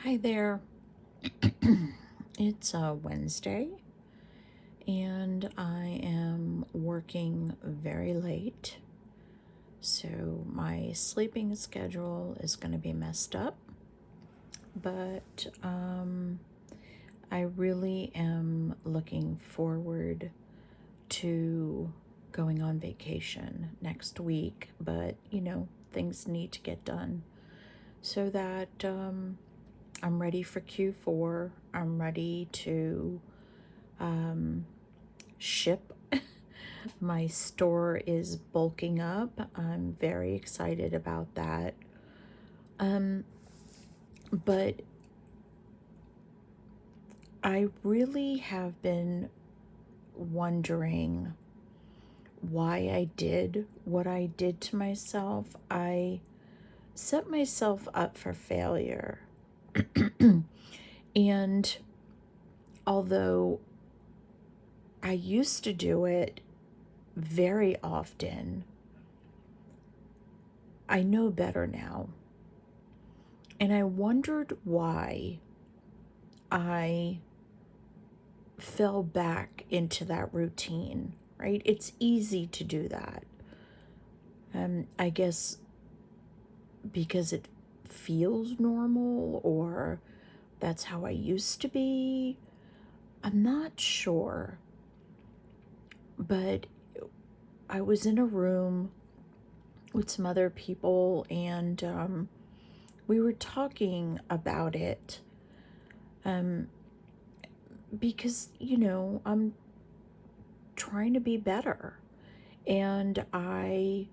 Hi there. It's Wednesday, and I am working very late, so my sleeping schedule is going to be messed up. But I really am looking forward to going on vacation next week. But things need to get done so that I'm ready for Q4. I'm ready to ship. My store is bulking up. I'm very excited about that. But I really have been wondering why I did what I did to myself. I set myself up for failure. And although I used to do it very often, I know better now. And I wondered why I fell back into that routine, right? It's easy to do that. I guess because it feels normal, or that's how I used to be. I'm not sure. But I was in a room with some other people, and we were talking about it. Because, I'm trying to be better. And I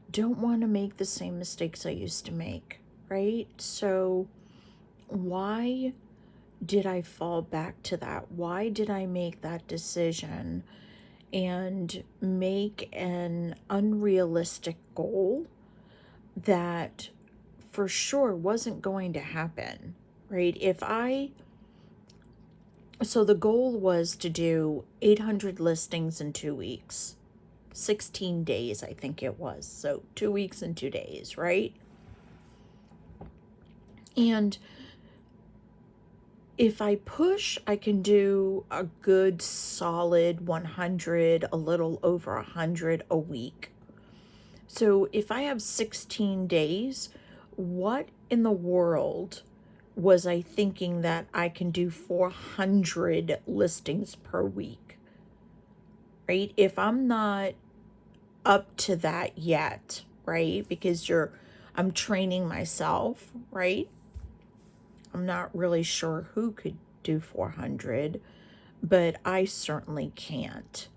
don't want to make the same mistakes I used to make, right? So, why did I fall back to that? Why did I make that decision and make an unrealistic goal that for sure wasn't going to happen, right? So the goal was to do 800 listings in 2 weeks, 16 days, I think it was. So 2 weeks and 2 days, right? And if I push, I can do a good solid 100, a little over 100 a week. So if I have 16 days, what in the world was I thinking that I can do 400 listings per week, right? If I'm not up to that yet, right? Because I'm training myself, right? I'm not really sure who could do 400, but I certainly can't.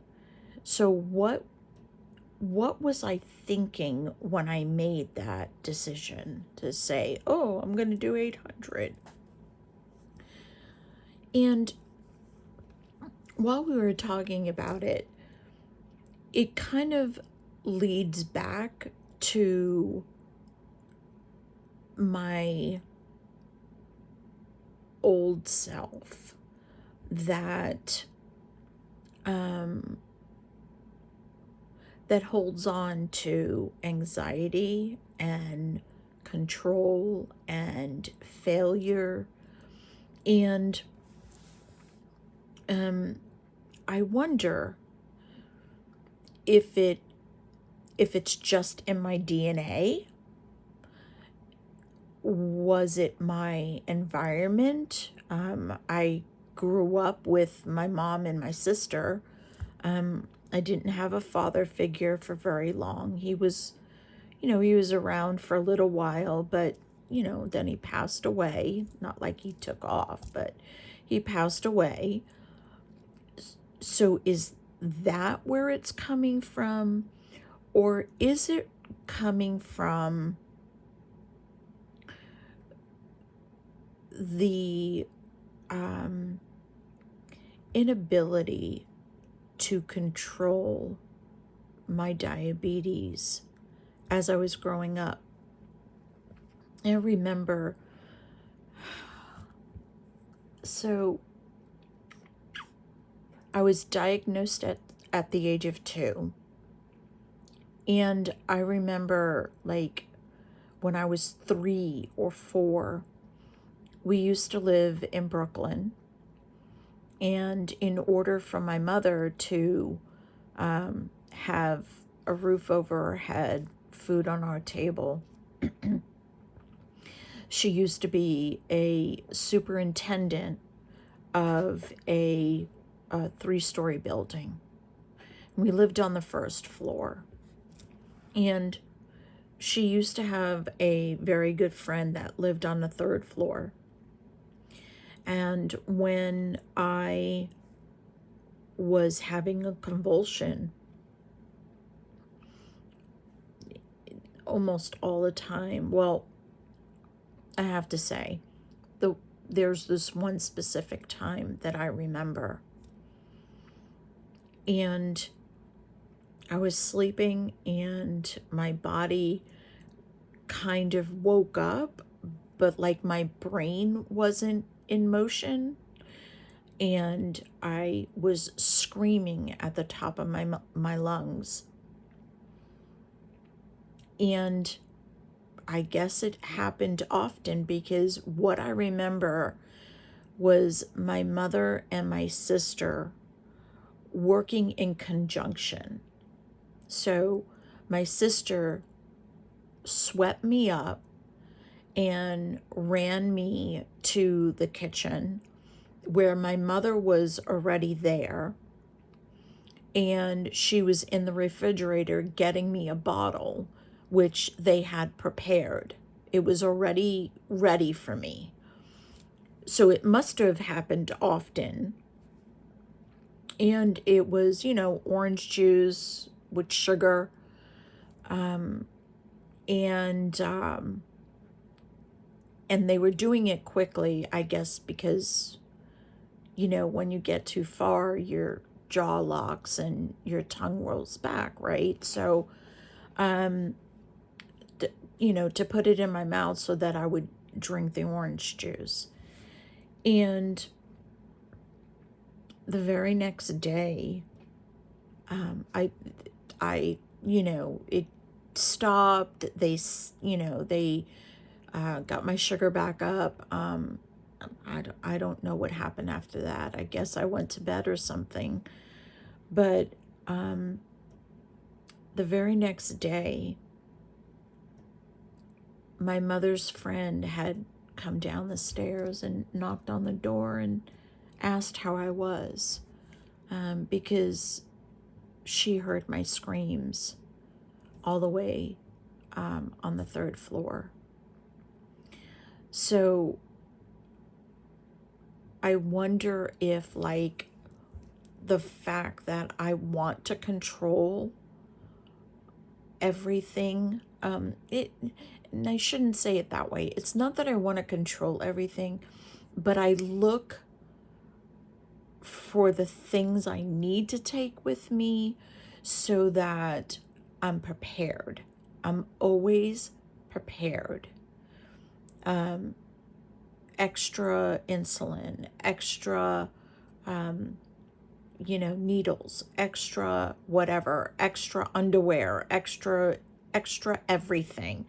So what was I thinking when I made that decision to say, oh, I'm going to do 800? And while we were talking about it, it kind of leads back to my old self that that holds on to anxiety and control and failure. And I wonder if it's just in my DNA. Was it my environment? I grew up with my mom and my sister. I didn't have a father figure for very long. He was around for a little while, but, then he passed away. Not like he took off, but he passed away. So is that where it's coming from? Or is it coming from the inability to control my diabetes as I was growing up? I remember, so I was diagnosed at the age of 2. And I remember, like, when I was 3 or 4, We used to live in Brooklyn, and in order for my mother to have a roof over her head, food on our table, she used to be a superintendent of a 3-story building. We lived on the first floor. And she used to have a very good friend that lived on the 3rd floor. And when I was having a convulsion, almost all the time, well, I have to say, there's this one specific time that I remember. And I was sleeping and my body kind of woke up, but like my brain wasn't in motion. And I was screaming at the top of my lungs. And I guess it happened often because what I remember was my mother and my sister working in conjunction. So my sister swept me up and ran me to the kitchen where my mother was already there, and she was in the refrigerator getting me a bottle which they had prepared. It was already ready for me. So it must have happened often. And it was, orange juice with sugar. And they were doing it quickly, I guess, because, when you get too far, your jaw locks and your tongue rolls back, right? So, to put it in my mouth so that I would drink the orange juice. And the very next day, it stopped. They got my sugar back up. I don't know what happened after that. I guess I went to bed or something. But the very next day, my mother's friend had come down the stairs and knocked on the door and asked how I was, because she heard my screams all the way on the 3rd floor. So I wonder if, like, the fact that I want to control everything, and I shouldn't say it that way. It's not that I want to control everything, but I look for the things I need to take with me so that I'm prepared. I'm always prepared. Extra insulin, extra, needles, extra whatever, extra underwear, extra everything.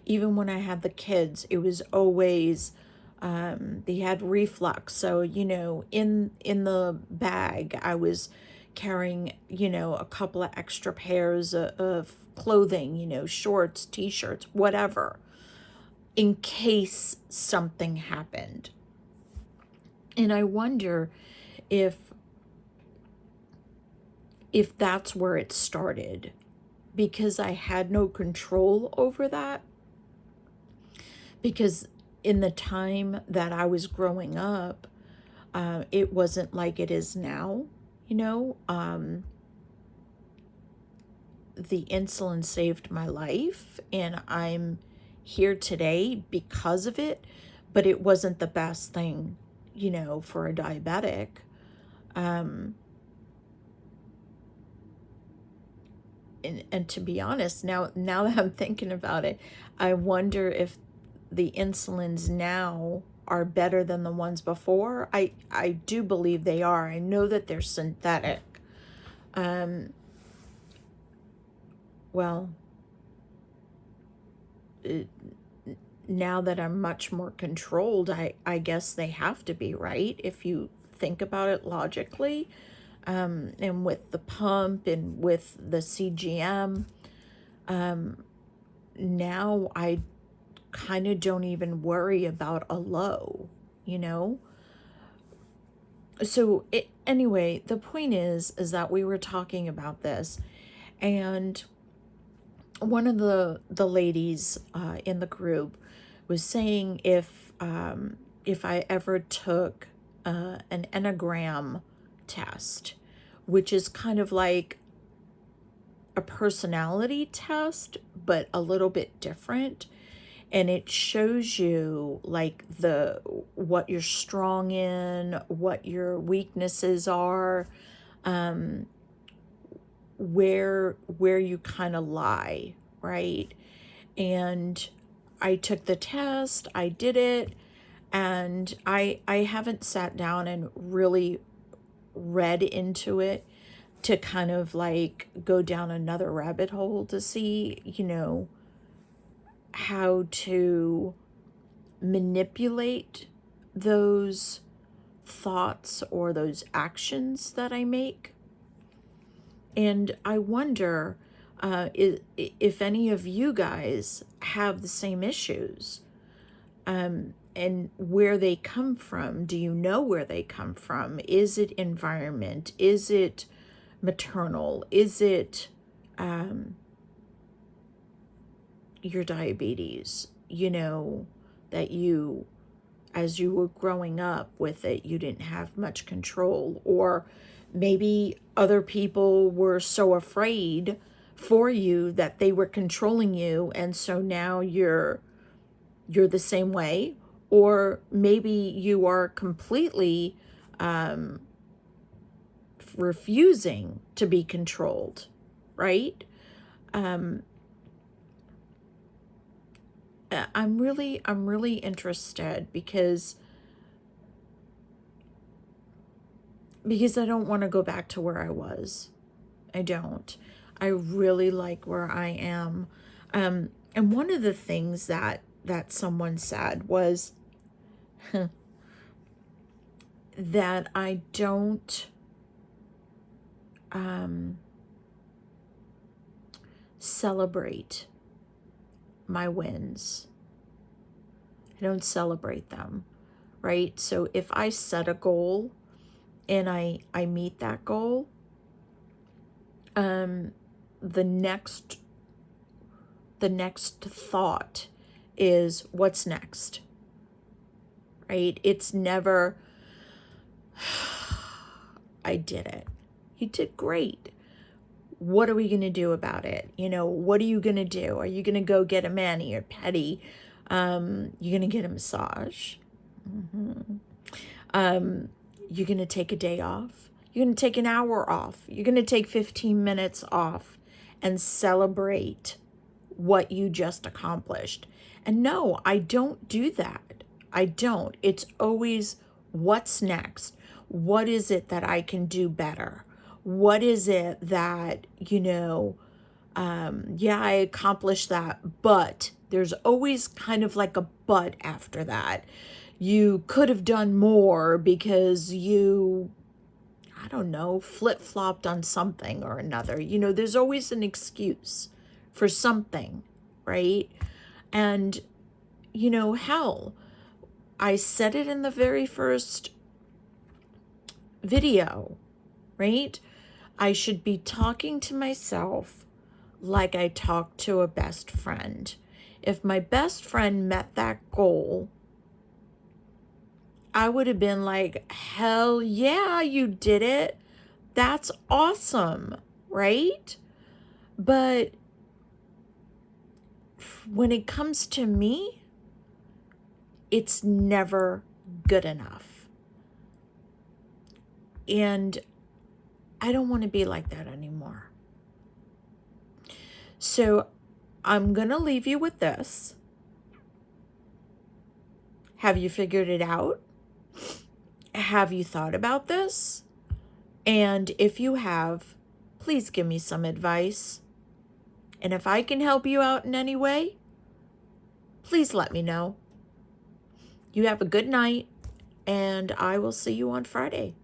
Even when I had the kids, it was always, they had reflux. So, in the bag, I was carrying, a couple of extra pairs of clothing, shorts, t-shirts, whatever, in case something happened. And I wonder if that's where it started, because I had no control over that. Because in the time that I was growing up, it wasn't like it is now, the insulin saved my life, and I'm here today because of it, but it wasn't the best thing, for a diabetic. And to be honest, now that I'm thinking about it, I wonder if the insulins now are better than the ones before. I do believe they are. I know that they're synthetic. now that I'm much more controlled, I guess they have to be, right? If you think about it logically, and with the pump and with the CGM, now I kind of don't even worry about a low, you know? So anyway, the point is that we were talking about this, and one of the ladies in the group was saying if I ever took an enneagram test, which is kind of like a personality test, but a little bit different. And it shows you like what you're strong in, what your weaknesses are, where you kind of lie, right? And I took the test, I did it, and I haven't sat down and really read into it to kind of like go down another rabbit hole to see, how to manipulate those thoughts or those actions that I make. And I wonder if any of you guys have the same issues, and where they come from. Do you know where they come from? Is it environment? Is it maternal? Is it your diabetes? That you, as you were growing up with it, you didn't have much control, or maybe other people were so afraid for you that they were controlling you, and so now you're the same way, or maybe you are completely refusing to be controlled, right? I'm really interested because I don't want to go back to where I was. I don't. I really like where I am. And one of the things that someone said was that I don't celebrate my wins. I don't celebrate them, right? So if I set a goal and I meet that goal, the next thought is, what's next? Right? It's never, I did it. You did great. What are we going to do about it? What are you going to do? Are you going to go get a mani or pedi? You're going to get a massage. You're going to take a day off. You're going to take an hour off. You're going to take 15 minutes off and celebrate what you just accomplished. And no, I don't do that. I don't. It's always, what's next? What is it that I can do better? What is it that, I accomplished that, but there's always kind of like a but after that. You could have done more because you, I don't know, flip-flopped on something or another. There's always an excuse for something, right? And, hell, I said it in the very first video, right? I should be talking to myself like I talk to a best friend. If my best friend met that goal, I would have been like, hell yeah, you did it. That's awesome, right? But when it comes to me, it's never good enough. And I don't want to be like that anymore. So I'm going to leave you with this. Have you figured it out? Have you thought about this? And if you have, please give me some advice. And if I can help you out in any way, please let me know. You have a good night, and I will see you on Friday.